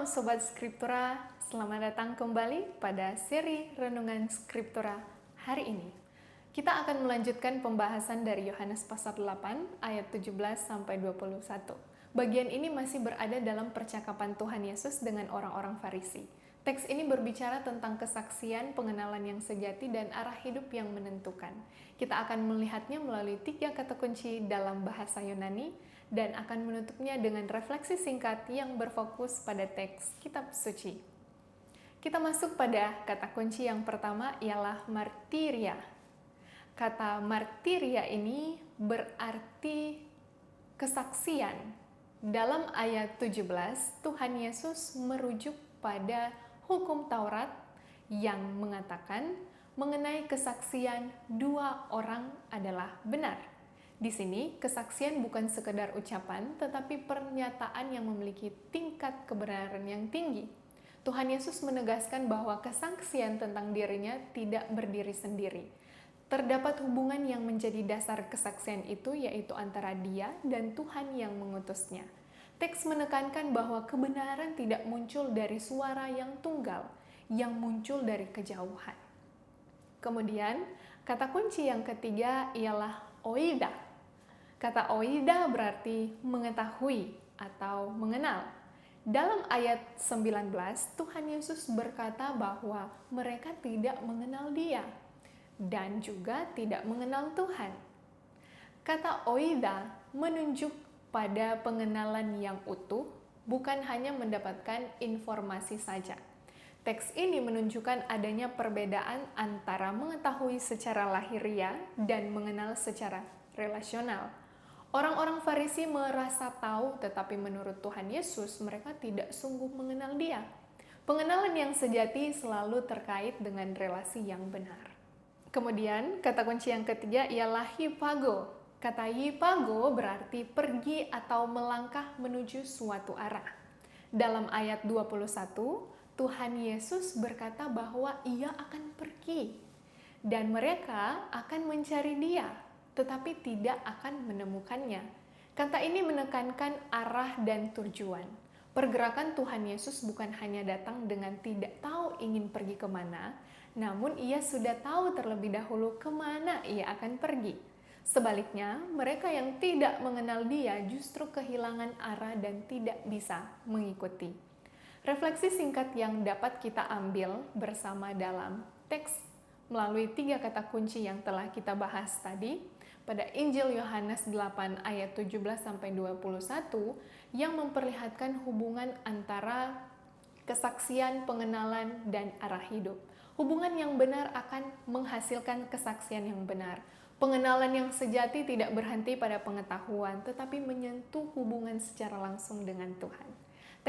Sobat Skriptura, selamat datang kembali pada seri Renungan Skriptura hari ini. Kita akan melanjutkan pembahasan dari Yohanes pasal 8 ayat 17-21. Bagian ini masih berada dalam percakapan Tuhan Yesus dengan orang-orang Farisi. Teks ini berbicara tentang kesaksian, pengenalan yang sejati, dan arah hidup yang menentukan. Kita akan melihatnya melalui 3 kata kunci dalam bahasa Yunani, dan akan menutupnya dengan refleksi singkat yang berfokus pada teks kitab suci. Kita masuk pada kata kunci yang pertama ialah martiria. Kata martiria ini berarti kesaksian. Dalam ayat 17, Tuhan Yesus merujuk pada hukum Taurat yang mengatakan mengenai kesaksian 2 orang adalah benar. Di sini, kesaksian bukan sekedar ucapan, tetapi pernyataan yang memiliki tingkat kebenaran yang tinggi. Tuhan Yesus menegaskan bahwa kesaksian tentang dirinya tidak berdiri sendiri. Terdapat hubungan yang menjadi dasar kesaksian itu, yaitu antara Dia dan Tuhan yang mengutusnya. Teks menekankan bahwa kebenaran tidak muncul dari suara yang tunggal, yang muncul dari kejauhan. Kemudian, kata kunci yang ketiga ialah oida. Kata oida berarti mengetahui atau mengenal. Dalam ayat 19, Tuhan Yesus berkata bahwa mereka tidak mengenal Dia dan juga tidak mengenal Tuhan. Kata oida menunjuk pada pengenalan yang utuh, bukan hanya mendapatkan informasi saja. Teks ini menunjukkan adanya perbedaan antara mengetahui secara lahiriah dan mengenal secara relasional. Orang-orang Farisi merasa tahu, tetapi menurut Tuhan Yesus, mereka tidak sungguh mengenal Dia. Pengenalan yang sejati selalu terkait dengan relasi yang benar. Kemudian, kata kunci yang ketiga ialah hypago. Kata hypago berarti pergi atau melangkah menuju suatu arah. Dalam ayat 21, Tuhan Yesus berkata bahwa Ia akan pergi dan mereka akan mencari Dia, tetapi tidak akan menemukannya. Kata ini menekankan arah dan tujuan. Pergerakan Tuhan Yesus bukan hanya datang dengan tidak tahu ingin pergi kemana, namun Ia sudah tahu terlebih dahulu kemana Ia akan pergi. Sebaliknya, mereka yang tidak mengenal Dia justru kehilangan arah dan tidak bisa mengikuti. Refleksi singkat yang dapat kita ambil bersama dalam teks melalui 3 kata kunci yang telah kita bahas tadi, pada Injil Yohanes 8 ayat 17-21 yang memperlihatkan hubungan antara kesaksian, pengenalan, dan arah hidup. Hubungan yang benar akan menghasilkan kesaksian yang benar. Pengenalan yang sejati tidak berhenti pada pengetahuan, tetapi menyentuh hubungan secara langsung dengan Tuhan.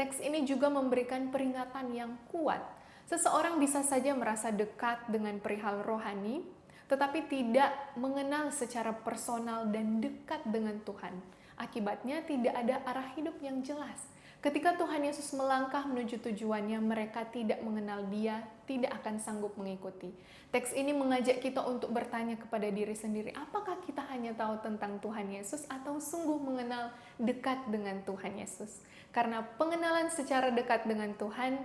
Teks ini juga memberikan peringatan yang kuat. Seseorang bisa saja merasa dekat dengan perihal rohani, tetapi tidak mengenal secara personal dan dekat dengan Tuhan. Akibatnya tidak ada arah hidup yang jelas. Ketika Tuhan Yesus melangkah menuju tujuannya, mereka tidak mengenal Dia, tidak akan sanggup mengikuti. Teks ini mengajak kita untuk bertanya kepada diri sendiri, apakah kita hanya tahu tentang Tuhan Yesus atau sungguh mengenal dekat dengan Tuhan Yesus? Karena pengenalan secara dekat dengan Tuhan,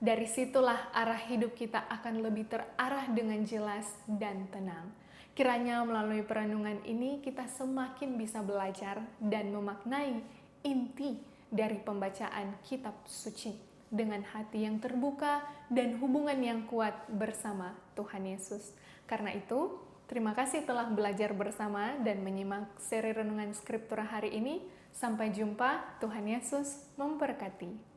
dari situlah arah hidup kita akan lebih terarah dengan jelas dan tenang. Kiranya melalui perenungan ini kita semakin bisa belajar dan memaknai inti dari pembacaan kitab suci dengan hati yang terbuka dan hubungan yang kuat bersama Tuhan Yesus. Karena itu, terima kasih telah belajar bersama dan menyimak seri Renungan Skriptura hari ini. Sampai jumpa, Tuhan Yesus memberkati.